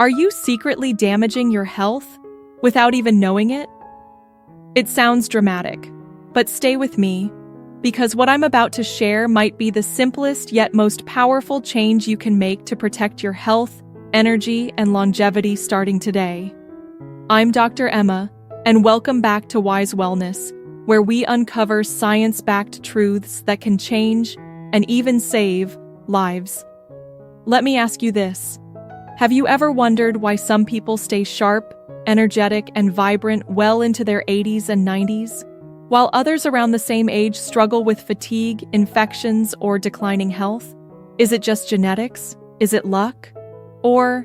Are you secretly damaging your health without even knowing it? It sounds dramatic, but stay with me, because what I'm about to share might be the simplest yet most powerful change you can make to protect your health, energy, and longevity starting today. I'm Dr. Emma, and welcome back to Wise Wellness, where we uncover science-backed truths that can change and even save lives. Let me ask you this. Have you ever wondered why some people stay sharp, energetic, and vibrant well into their 80s and 90s, while others around the same age struggle with fatigue, infections, or declining health? Is it just genetics? Is it luck? Or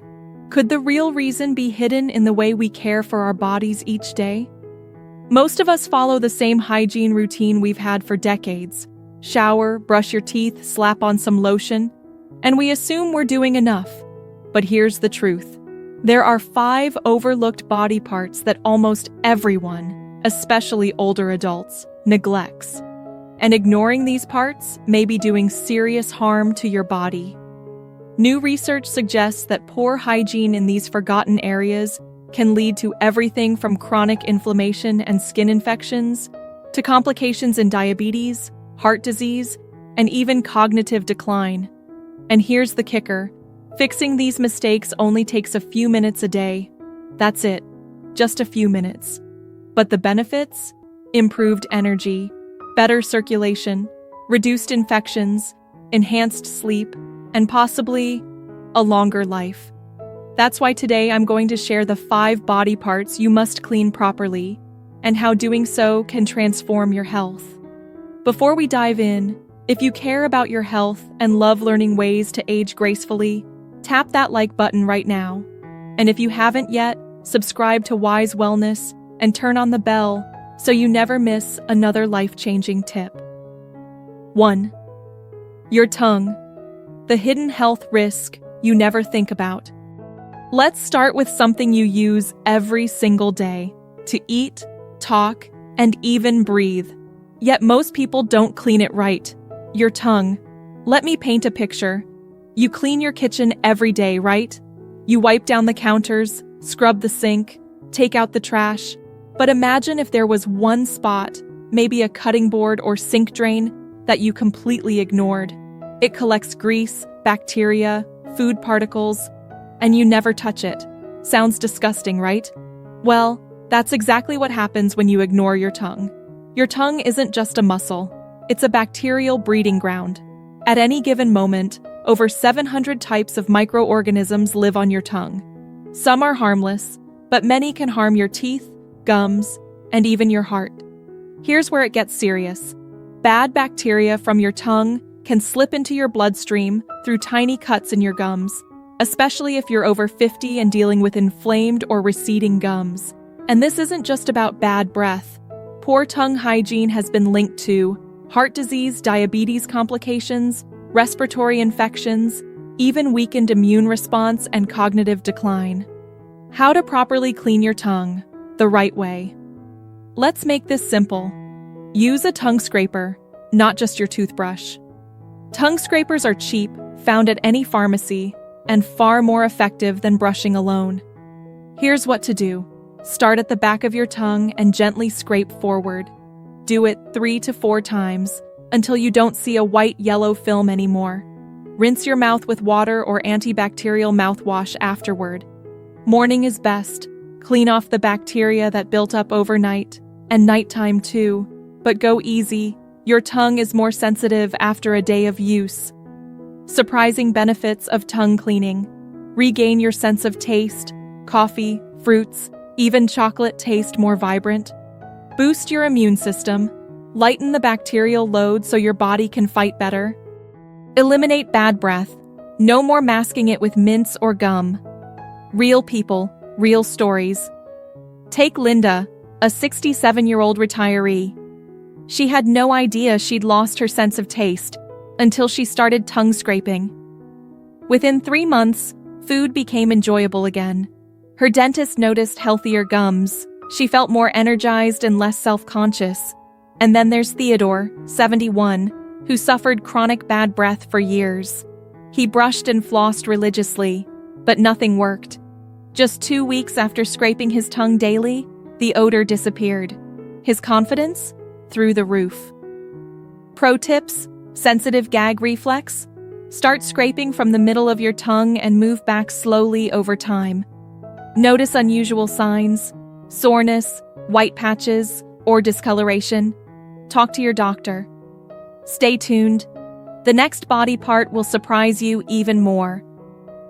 could the real reason be hidden in the way we care for our bodies each day? Most of us follow the same hygiene routine we've had for decades. Shower, brush your teeth, slap on some lotion, and we assume we're doing enough. But here's the truth. There are 5 overlooked body parts that almost everyone, especially older adults, neglects. And ignoring these parts may be doing serious harm to your body. New research suggests that poor hygiene in these forgotten areas can lead to everything from chronic inflammation and skin infections to complications in diabetes, heart disease, and even cognitive decline. And here's the kicker. Fixing these mistakes only takes a few minutes a day. That's it, just a few minutes. But the benefits? Improved energy, better circulation, reduced infections, enhanced sleep, and possibly a longer life. That's why today I'm going to share the 5 body parts you must clean properly and how doing so can transform your health. Before we dive in, if you care about your health and love learning ways to age gracefully, tap that like button right now. And if you haven't yet, subscribe to Wise Wellness and turn on the bell so you never miss another life-changing tip. 1. Your tongue. The hidden health risk you never think about. Let's start with something you use every single day to eat, talk, and even breathe. Yet most people don't clean it right. Your tongue. Let me paint a picture. You clean your kitchen every day, right? You wipe down the counters, scrub the sink, take out the trash. But imagine if there was one spot, maybe a cutting board or sink drain, that you completely ignored. It collects grease, bacteria, food particles, and you never touch it. Sounds disgusting, right? Well, that's exactly what happens when you ignore your tongue. Your tongue isn't just a muscle. It's a bacterial breeding ground. At any given moment, over 700 types of microorganisms live on your tongue. Some are harmless, but many can harm your teeth, gums, and even your heart. Here's where it gets serious. Bad bacteria from your tongue can slip into your bloodstream through tiny cuts in your gums, especially if you're over 50 and dealing with inflamed or receding gums. And this isn't just about bad breath. Poor tongue hygiene has been linked to heart disease, diabetes complications, respiratory infections, even weakened immune response and cognitive decline. How to properly clean your tongue the right way. Let's make this simple. Use a tongue scraper, not just your toothbrush. Tongue scrapers are cheap, found at any pharmacy, and far more effective than brushing alone. Here's what to do. Start at the back of your tongue and gently scrape forward. Do it 3 to 4 times until you don't see a white-yellow film anymore. Rinse your mouth with water or antibacterial mouthwash afterward. Morning is best. Clean off the bacteria that built up overnight, and nighttime too. But go easy. Your tongue is more sensitive after a day of use. Surprising benefits of tongue cleaning. Regain your sense of taste. Coffee, fruits, even chocolate taste more vibrant. Boost your immune system. Lighten the bacterial load so your body can fight better. Eliminate bad breath. No more masking it with mints or gum. Real people, real stories. Take Linda, a 67-year-old retiree. She had no idea she'd lost her sense of taste until she started tongue scraping. Within 3 months, food became enjoyable again. Her dentist noticed healthier gums. She felt more energized and less self-conscious. And then there's Theodore, 71, who suffered chronic bad breath for years. He brushed and flossed religiously, but nothing worked. Just 2 weeks after scraping his tongue daily, the odor disappeared. His confidence? Through the roof. Pro tips: sensitive gag reflex. Start scraping from the middle of your tongue and move back slowly over time. Notice unusual signs, soreness, white patches, or discoloration. Talk to your doctor. Stay tuned. The next body part will surprise you even more.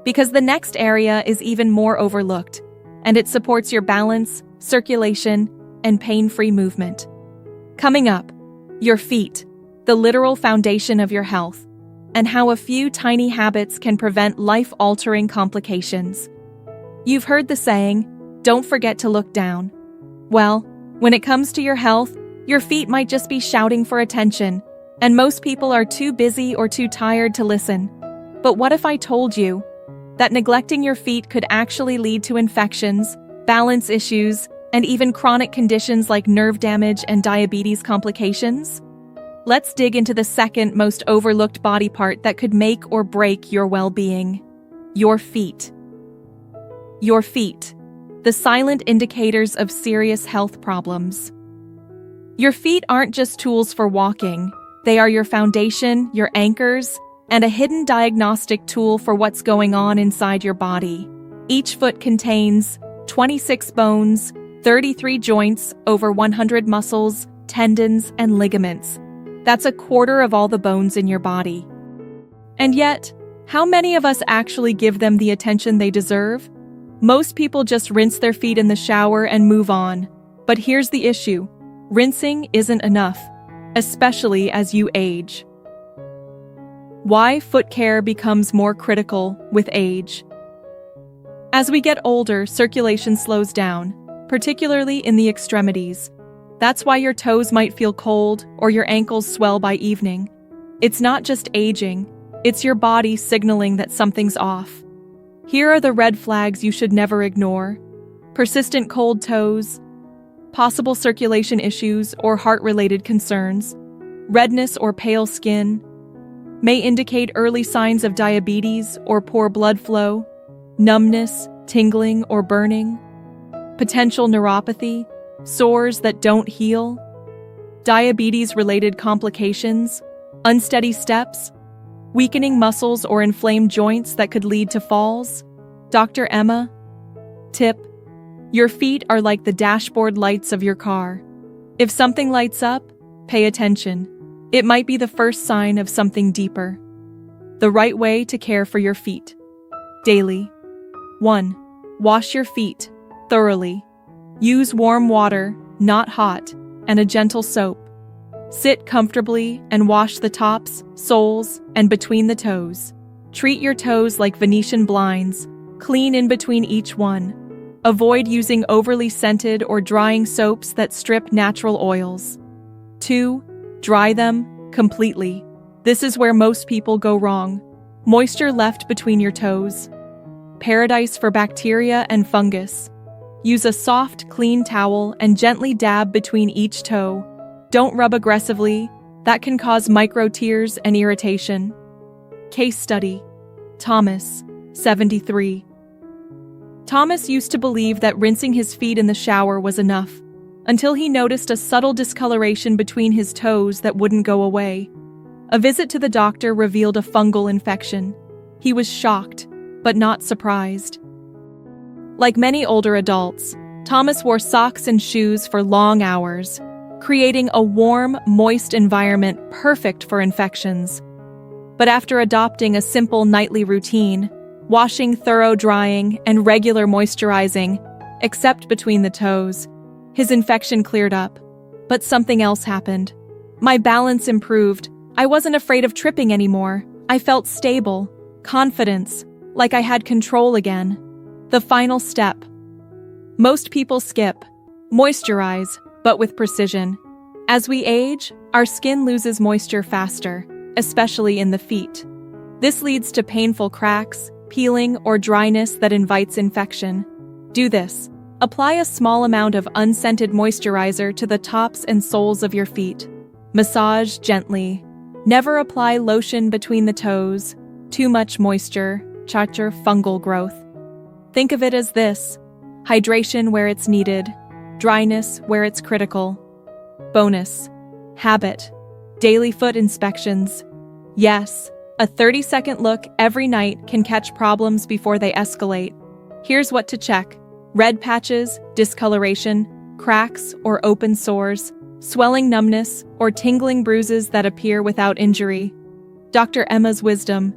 Because the next area is even more overlooked, and it supports your balance, circulation, and pain-free movement. Coming up, your feet, the literal foundation of your health, and how a few tiny habits can prevent life-altering complications. You've heard the saying, "Don't forget to look down." Well, when it comes to your health, your feet might just be shouting for attention, and most people are too busy or too tired to listen. But what if I told you that neglecting your feet could actually lead to infections, balance issues, and even chronic conditions like nerve damage and diabetes complications? Let's dig into the second most overlooked body part that could make or break your well-being: your feet. Your feet, the silent indicators of serious health problems. Your feet aren't just tools for walking. They are your foundation, your anchors, and a hidden diagnostic tool for what's going on inside your body. Each foot contains 26 bones, 33 joints, over 100 muscles, tendons, and ligaments. That's a quarter of all the bones in your body. And yet, how many of us actually give them the attention they deserve? Most people just rinse their feet in the shower and move on. But here's the issue: rinsing isn't enough, especially as you age. Why foot care becomes more critical with age. As we get older, circulation slows down, particularly in the extremities. That's why your toes might feel cold or your ankles swell by evening. It's not just aging, it's your body signaling that something's off. Here are the red flags you should never ignore: persistent cold toes, possible circulation issues or heart-related concerns, redness or pale skin, may indicate early signs of diabetes or poor blood flow, numbness, tingling, or burning, potential neuropathy, sores that don't heal, diabetes-related complications, unsteady steps, weakening muscles or inflamed joints that could lead to falls. Dr. Emma. Tip: your feet are like the dashboard lights of your car. If something lights up, pay attention. It might be the first sign of something deeper. The right way to care for your feet. Daily. 1. Wash your feet thoroughly. Use warm water, not hot, and a gentle soap. Sit comfortably and wash the tops, soles, and between the toes. Treat your toes like Venetian blinds. Clean in between each one. Avoid using overly scented or drying soaps that strip natural oils. 2. Dry them completely. This is where most people go wrong. Moisture left between your toes. Paradise for bacteria and fungus. Use a soft, clean towel and gently dab between each toe. Don't rub aggressively. That can cause micro tears and irritation. Case study: Thomas, 73. Thomas used to believe that rinsing his feet in the shower was enough, until he noticed a subtle discoloration between his toes that wouldn't go away. A visit to the doctor revealed a fungal infection. He was shocked, but not surprised. Like many older adults, Thomas wore socks and shoes for long hours, creating a warm, moist environment perfect for infections. But after adopting a simple nightly routine, washing, thorough drying, and regular moisturizing, except between the toes, his infection cleared up. But something else happened. My balance improved. I wasn't afraid of tripping anymore. I felt stable, confidence, like I had control again. The final step. Most people skip. Moisturize, but with precision. As we age, our skin loses moisture faster, especially in the feet. This leads to painful cracks, peeling, or dryness that invites infection. Do this. Apply a small amount of unscented moisturizer to the tops and soles of your feet. Massage gently. Never apply lotion between the toes. Too much moisture, fungal growth. Think of it as this: hydration where it's needed, dryness where it's critical. Bonus: habit, daily foot inspections. Yes, a 30-second look every night can catch problems before they escalate. Here's what to check: red patches, discoloration, cracks or open sores, swelling, numbness, or tingling bruises that appear without injury. Dr. Emma's wisdom: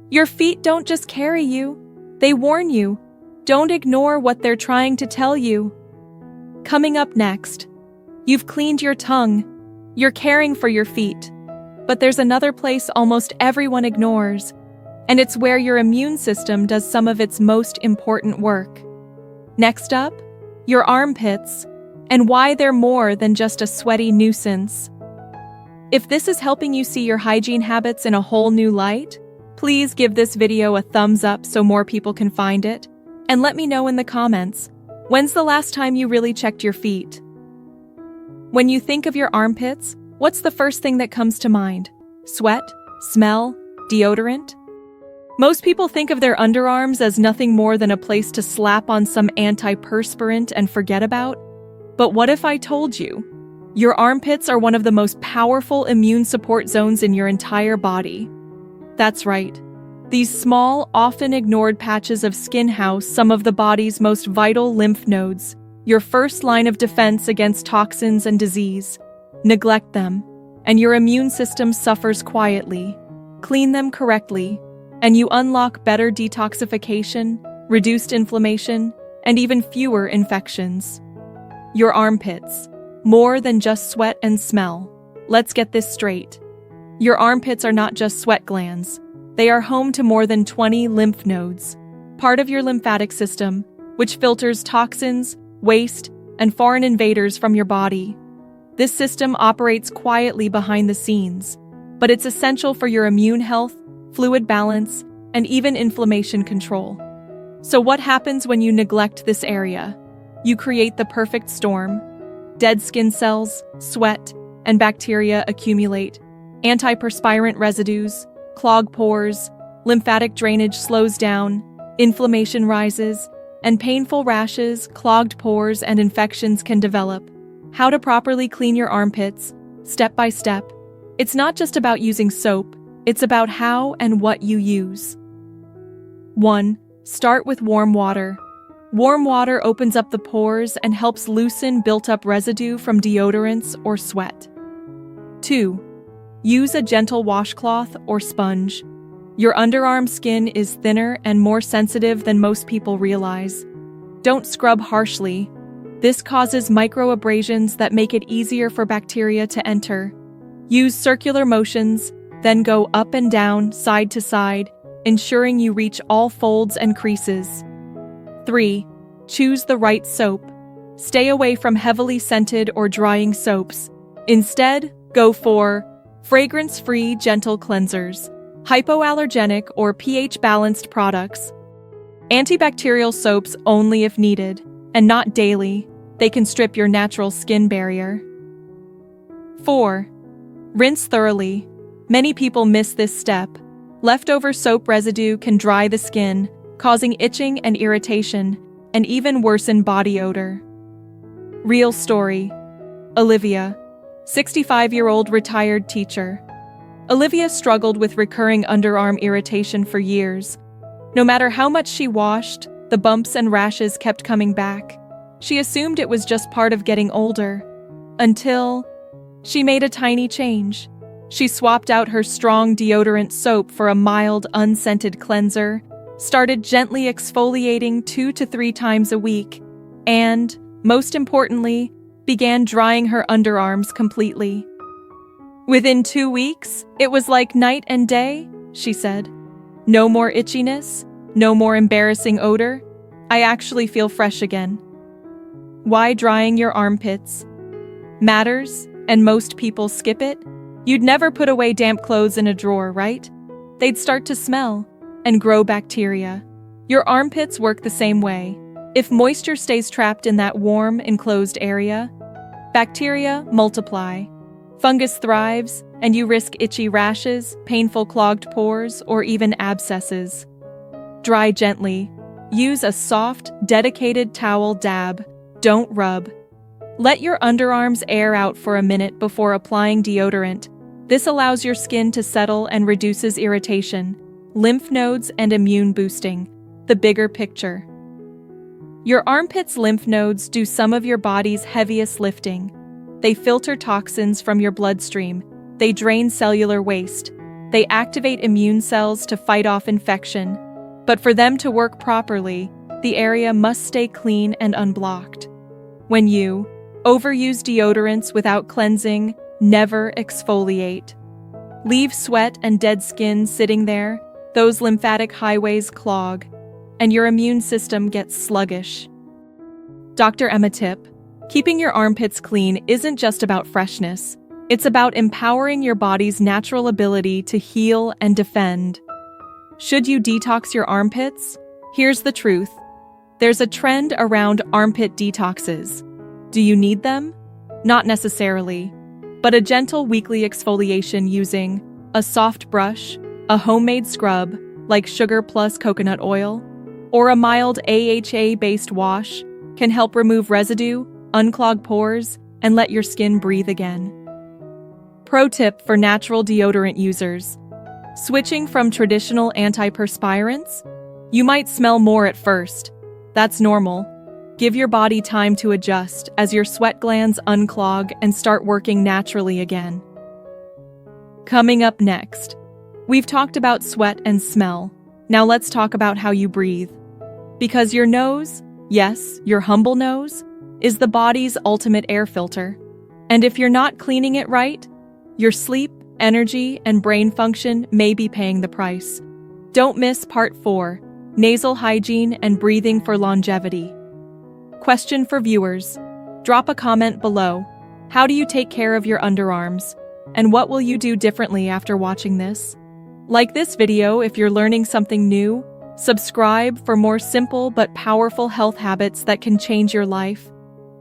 your feet don't just carry you, they warn you. Don't ignore what they're trying to tell you. Coming up next, you've cleaned your tongue, you're caring for your feet. But there's another place almost everyone ignores, and it's where your immune system does some of its most important work. Next up, your armpits, and why they're more than just a sweaty nuisance. If this is helping you see your hygiene habits in a whole new light, please give this video a thumbs up so more people can find it, and let me know in the comments, when's the last time you really checked your feet? When you think of your armpits, what's the first thing that comes to mind? Sweat? Smell? Deodorant? Most people think of their underarms as nothing more than a place to slap on some antiperspirant and forget about. But what if I told you? Your armpits are one of the most powerful immune support zones in your entire body. That's right. These small, often ignored patches of skin house some of the body's most vital lymph nodes, your first line of defense against toxins and disease. Neglect them, and your immune system suffers quietly. Clean them correctly, and you unlock better detoxification, reduced inflammation, and even fewer infections. Your armpits, more than just sweat and smell. Let's get this straight. Your armpits are not just sweat glands. They are home to more than 20 lymph nodes, part of your lymphatic system, which filters toxins, waste, and foreign invaders from your body. This system operates quietly behind the scenes, but it's essential for your immune health, fluid balance, and even inflammation control. So what happens when you neglect this area? You create the perfect storm. Dead skin cells, sweat, and bacteria accumulate. Antiperspirant residues, clog pores, lymphatic drainage slows down, inflammation rises, and painful rashes, clogged pores, and infections can develop. How to properly clean your armpits, step by step. It's not just about using soap, it's about how and what you use. 1. Start with warm water. Warm water opens up the pores and helps loosen built-up residue from deodorants or sweat. 2. Use a gentle washcloth or sponge. Your underarm skin is thinner and more sensitive than most people realize. Don't scrub harshly. This causes microabrasions that make it easier for bacteria to enter. Use circular motions, then go up and down, side to side, ensuring you reach all folds and creases. 3. Choose the right soap. Stay away from heavily scented or drying soaps. Instead, go for fragrance-free gentle cleansers, hypoallergenic or pH-balanced products. Antibacterial soaps only if needed, and not daily. They can strip your natural skin barrier. 4. Rinse thoroughly. Many people miss this step. Leftover soap residue can dry the skin, causing itching and irritation, and even worsen body odor. Real story. Olivia, 65-year-old retired teacher. Olivia struggled with recurring underarm irritation for years. No matter how much she washed, the bumps and rashes kept coming back. She assumed it was just part of getting older. Until she made a tiny change. She swapped out her strong deodorant soap for a mild, unscented cleanser, started gently exfoliating 2 to 3 times a week, and, most importantly, began drying her underarms completely. Within 2 weeks, it was like night and day, she said. No more itchiness, no more embarrassing odor. I actually feel fresh again. Why drying your armpits matters, and most people skip it? You'd never put away damp clothes in a drawer, right? They'd start to smell and grow bacteria. Your armpits work the same way. If moisture stays trapped in that warm, enclosed area, bacteria multiply. Fungus thrives, and you risk itchy rashes, painful clogged pores, or even abscesses. Dry gently. Use a soft, dedicated towel dab. Don't rub. Let your underarms air out for a minute before applying deodorant. This allows your skin to settle and reduces irritation, lymph nodes, and immune boosting. The bigger picture. Your armpits' lymph nodes do some of your body's heaviest lifting. They filter toxins from your bloodstream. They drain cellular waste. They activate immune cells to fight off infection. But for them to work properly, the area must stay clean and unblocked. When you overuse deodorants without cleansing, never exfoliate. Leave sweat and dead skin sitting there, those lymphatic highways clog, and your immune system gets sluggish. Dr. Emma tip: keeping your armpits clean isn't just about freshness. It's about empowering your body's natural ability to heal and defend. Should you detox your armpits? Here's the truth. There's a trend around armpit detoxes. Do you need them? Not necessarily. But a gentle weekly exfoliation using a soft brush, a homemade scrub like sugar plus coconut oil, or a mild AHA-based wash can help remove residue, unclog pores, and let your skin breathe again. Pro tip for natural deodorant users: switching from traditional antiperspirants? You might smell more at first. That's normal. Give your body time to adjust as your sweat glands unclog and start working naturally again. Coming up next, we've talked about sweat and smell. Now let's talk about how you breathe. Because your nose, yes, your humble nose, is the body's ultimate air filter. And if you're not cleaning it right, your sleep, energy, and brain function may be paying the price. Don't miss Part 4, Nasal Hygiene and Breathing for Longevity. Question for viewers. Drop a comment below. How do you take care of your underarms? And what will you do differently after watching this? Like this video if you're learning something new. Subscribe for more simple but powerful health habits that can change your life.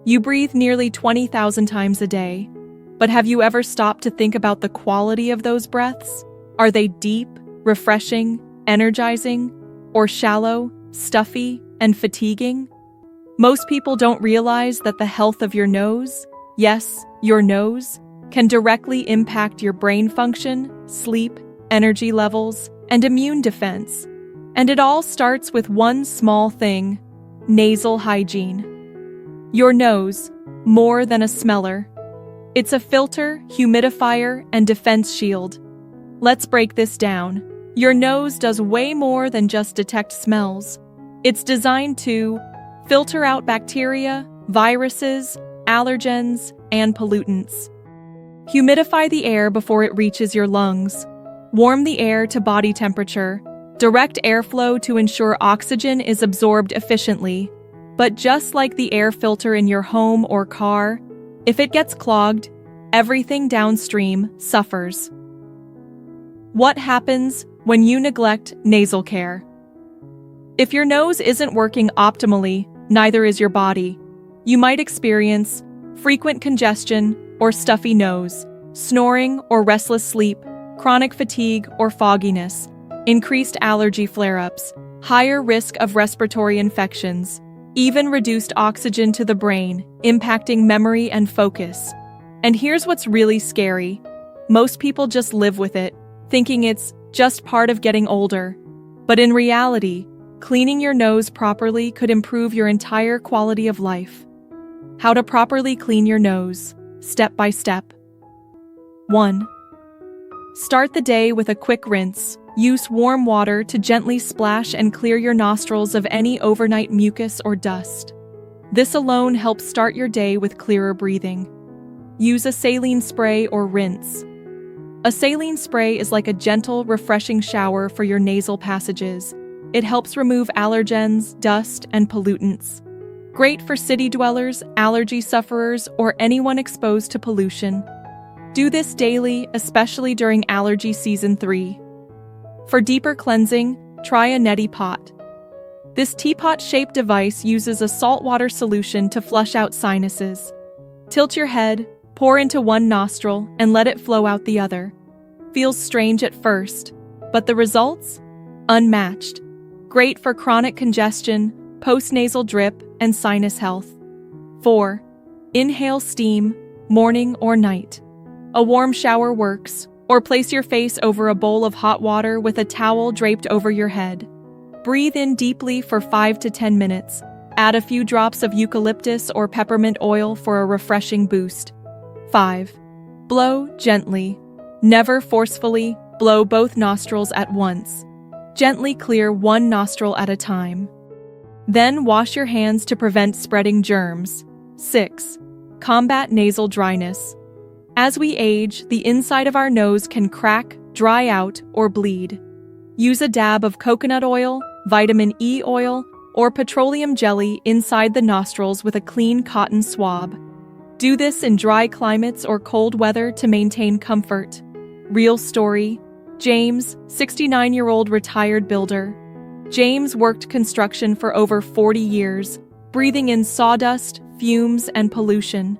You breathe nearly 20,000 times a day. But have you ever stopped to think about the quality of those breaths? Are they deep, refreshing, energizing, or shallow, stuffy, and fatiguing? Most people don't realize that the health of your nose, yes, your nose, can directly impact your brain function, sleep, energy levels, and immune defense. And it all starts with one small thing: nasal hygiene. Your nose, more than a smeller. It's a filter, humidifier, and defense shield. Let's break this down. Your nose does way more than just detect smells. It's designed to filter out bacteria, viruses, allergens, and pollutants. Humidify the air before it reaches your lungs. Warm the air to body temperature. Direct airflow to ensure oxygen is absorbed efficiently. But just like the air filter in your home or car, if it gets clogged, everything downstream suffers. What happens when you neglect nasal care? If your nose isn't working optimally, neither is your body. You might experience frequent congestion or stuffy nose, snoring or restless sleep, chronic fatigue or fogginess, increased allergy flare-ups, higher risk of respiratory infections, even reduced oxygen to the brain, impacting memory and focus. And here's what's really scary. Most people just live with it, thinking it's just part of getting older. But in reality, cleaning your nose properly could improve your entire quality of life. How to properly clean your nose, step by step. 1. Start the day with a quick rinse. Use warm water to gently splash and clear your nostrils of any overnight mucus or dust. This alone helps start your day with clearer breathing. Use a saline spray or rinse. A saline spray is like a gentle, refreshing shower for your nasal passages. It helps remove allergens, dust, and pollutants. Great for city dwellers, allergy sufferers, or anyone exposed to pollution. Do this daily, especially during allergy season 3. For deeper cleansing, try a neti pot. This teapot-shaped device uses a saltwater solution to flush out sinuses. Tilt your head, pour into one nostril, and let it flow out the other. Feels strange at first, but the results? Unmatched. Great for chronic congestion, postnasal drip, and sinus health. 4. Inhale steam, morning or night. A warm shower works, or place your face over a bowl of hot water with a towel draped over your head. Breathe in deeply for 5 to 10 minutes. Add a few drops of eucalyptus or peppermint oil for a refreshing boost. 5. Blow gently. Never forcefully, blow both nostrils at once. Gently clear one nostril at a time. Then wash your hands to prevent spreading germs. 6. Combat nasal dryness. As we age, the inside of our nose can crack, dry out, or bleed. Use a dab of coconut oil, vitamin E oil, or petroleum jelly inside the nostrils with a clean cotton swab. Do this in dry climates or cold weather to maintain comfort. Real story. James, 69-year-old retired builder. James worked construction for over 40 years, breathing in sawdust, fumes, and pollution.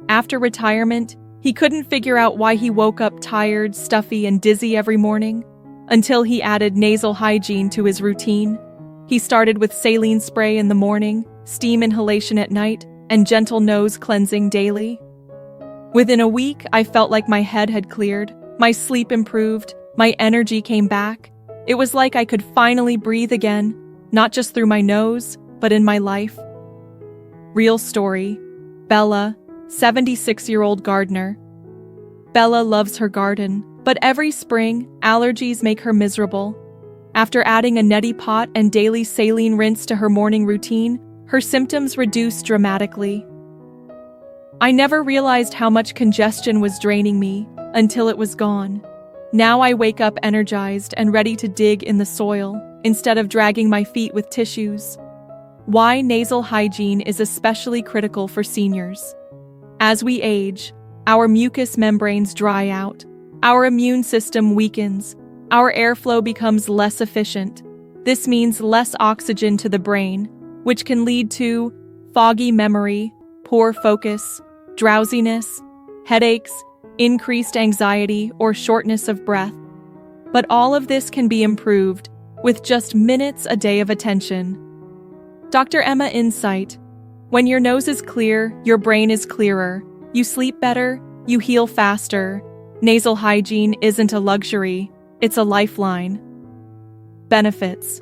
After retirement, he couldn't figure out why he woke up tired, stuffy, and dizzy every morning, until he added nasal hygiene to his routine. He started with saline spray in the morning, steam inhalation at night, and gentle nose cleansing daily. Within a week, I felt like my head had cleared, my sleep improved, my energy came back. It was like I could finally breathe again, not just through my nose, but in my life. Real story. Bella, 76-year-old gardener. Bella loves her garden, but every spring, allergies make her miserable. After adding a neti pot and daily saline rinse to her morning routine, her symptoms reduced dramatically. I never realized how much congestion was draining me until it was gone. Now I wake up energized and ready to dig in the soil, instead of dragging my feet with tissues. Why nasal hygiene is especially critical for seniors. As we age, our mucous membranes dry out, our immune system weakens, our airflow becomes less efficient. This means less oxygen to the brain, which can lead to foggy memory, poor focus, drowsiness, headaches, increased anxiety, or shortness of breath. But all of this can be improved with just minutes a day of attention. Dr. Emma Insight. When your nose is clear, your brain is clearer. You sleep better, you heal faster. Nasal hygiene isn't a luxury, it's a lifeline. Benefits.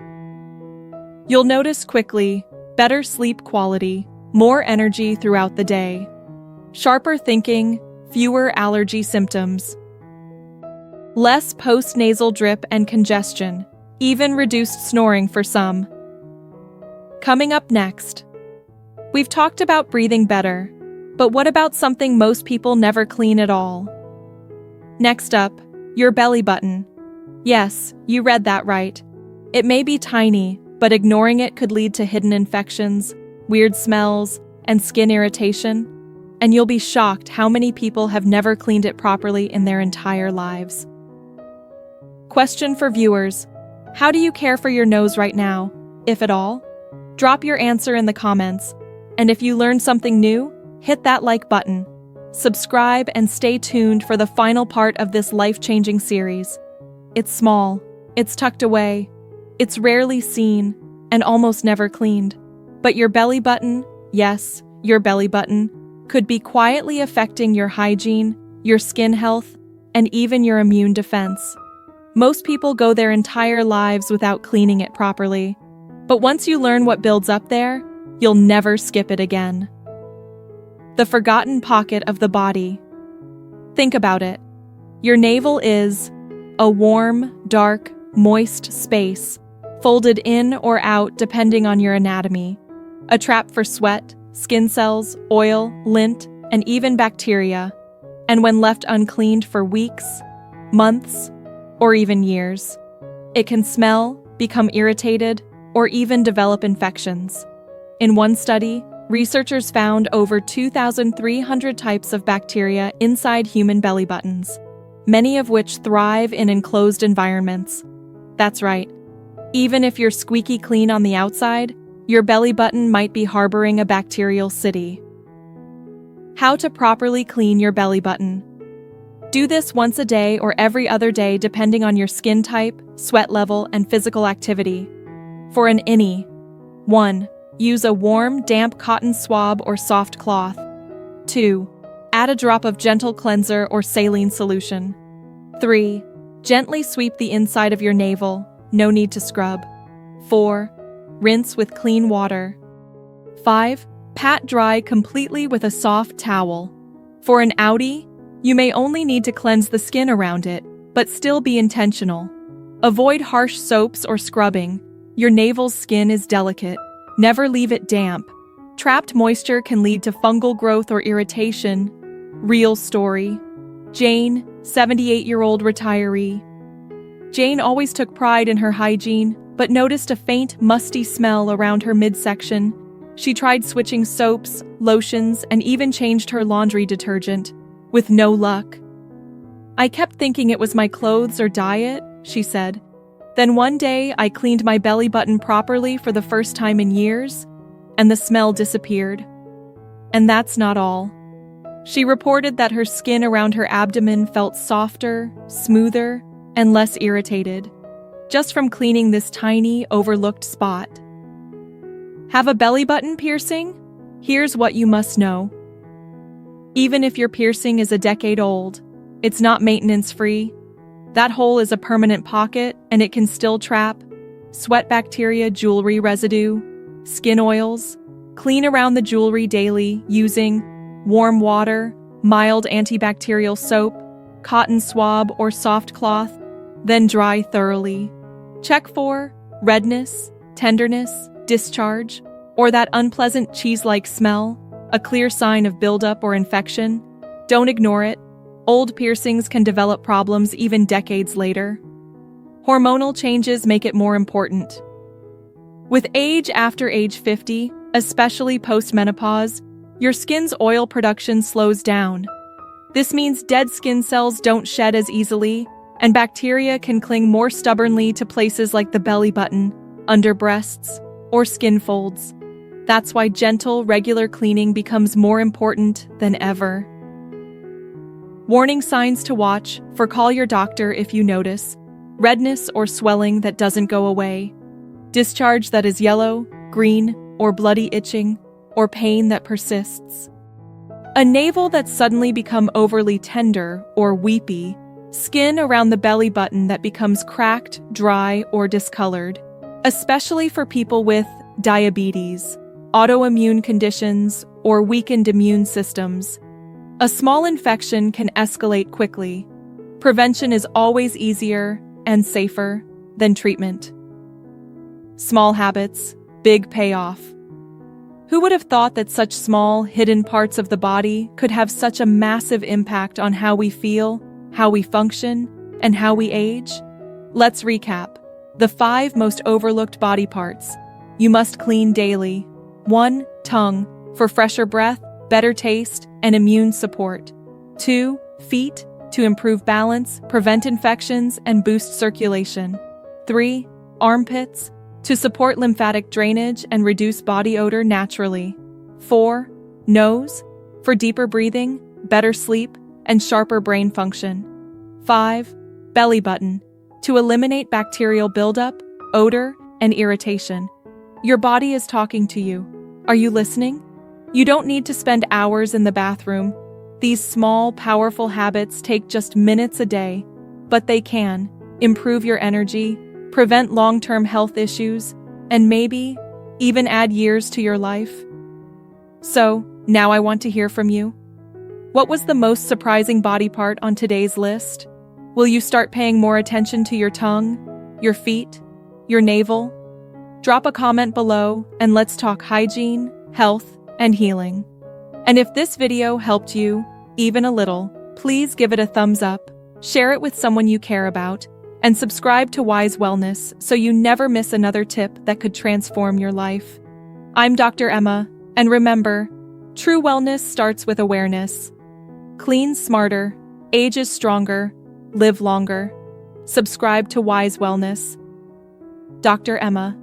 You'll notice quickly better sleep quality, more energy throughout the day, sharper thinking, fewer allergy symptoms, less postnasal drip and congestion, even reduced snoring for some. Coming up next, we've talked about breathing better, but what about something most people never clean at all? Next up, your belly button. Yes, you read that right. It may be tiny, but ignoring it could lead to hidden infections, weird smells, and skin irritation. And you'll be shocked how many people have never cleaned it properly in their entire lives. Question for viewers: how do you care for your nose right now, if at all? Drop your answer in the comments. And if you learned something new, hit that like button. Subscribe and stay tuned for the final part of this life-changing series. It's small, it's tucked away, it's rarely seen, and almost never cleaned. But your belly button, yes, your belly button, could be quietly affecting your hygiene, your skin health, and even your immune defense. Most people go their entire lives without cleaning it properly. But once you learn what builds up there, you'll never skip it again. The forgotten pocket of the body. Think about it. Your navel is a warm, dark, moist space, folded in or out depending on your anatomy. A trap for sweat, skin cells, oil, lint, and even bacteria. And when left uncleaned for weeks, months, or even years, it can smell, become irritated, or even develop infections. In one study, researchers found over 2,300 types of bacteria inside human belly buttons, many of which thrive in enclosed environments. That's right. Even if you're squeaky clean on the outside, your belly button might be harboring a bacterial city. How to properly clean your belly button. Do this once a day or every other day depending on your skin type, sweat level, and physical activity. For an innie. 1. Use a warm, damp cotton swab or soft cloth. 2. Add a drop of gentle cleanser or saline solution. 3. Gently sweep the inside of your navel, no need to scrub. 4. Rinse with clean water. 5. Pat dry completely with a soft towel. For an outie, you may only need to cleanse the skin around it, but still be intentional. Avoid harsh soaps or scrubbing. Your navel's skin is delicate. Never leave it damp. Trapped moisture can lead to fungal growth or irritation. Real story. Jane, 78-year-old retiree. Jane always took pride in her hygiene, but noticed a faint, musty smell around her midsection. She tried switching soaps, lotions, and even changed her laundry detergent, with no luck. "I kept thinking it was my clothes or diet," she said. "Then one day I cleaned my belly button properly for the first time in years, and the smell disappeared." And that's not all. She reported that her skin around her abdomen felt softer, smoother, and less irritated, just from cleaning this tiny, overlooked spot. Have a belly button piercing? Here's what you must know. Even if your piercing is a decade old, it's not maintenance-free. That hole is a permanent pocket, and it can still trap sweat bacteria, jewelry residue, skin oils. Clean around the jewelry daily using warm water, mild antibacterial soap, cotton swab or soft cloth, then dry thoroughly. Check for redness, tenderness, discharge, or that unpleasant cheese-like smell, a clear sign of buildup or infection. Don't ignore it. Old piercings can develop problems even decades later. Hormonal changes make it more important. With age after age 50, especially post-menopause, your skin's oil production slows down. This means dead skin cells don't shed as easily, and bacteria can cling more stubbornly to places like the belly button, under breasts, or skin folds. That's why gentle, regular cleaning becomes more important than ever. Warning signs to watch for: call your doctor if you notice redness or swelling that doesn't go away, discharge that is yellow, green, or bloody itching, or pain that persists, a navel that's suddenly become overly tender or weepy, skin around the belly button that becomes cracked, dry, or discolored, especially for people with diabetes, autoimmune conditions, or weakened immune systems. A small infection can escalate quickly. Prevention is always easier and safer than treatment. Small habits, big payoff. Who would have thought that such small, hidden parts of the body could have such a massive impact on how we feel, how we function, and how we age? Let's recap. The 5 most overlooked body parts you must clean daily. 1. Tongue, for fresher breath, better taste, and immune support. 2. Feet, to improve balance, prevent infections, and boost circulation. 3. Armpits, to support lymphatic drainage and reduce body odor naturally. 4. Nose, for deeper breathing, better sleep, and sharper brain function. 5. Belly button, to eliminate bacterial buildup, odor, and irritation. Your body is talking to you. Are you listening? You don't need to spend hours in the bathroom. These small, powerful habits take just minutes a day, but they can improve your energy, prevent long-term health issues, and maybe even add years to your life. So, now I want to hear from you. What was the most surprising body part on today's list? Will you start paying more attention to your tongue, your feet, your navel? Drop a comment below and let's talk hygiene, health, and healing. And if this video helped you, even a little, please give it a thumbs up, share it with someone you care about, and subscribe to Wise Wellness so you never miss another tip that could transform your life. I'm Dr. Emma, and remember, true wellness starts with awareness. Clean smarter, ages stronger, live longer. Subscribe to Wise Wellness. Dr. Emma.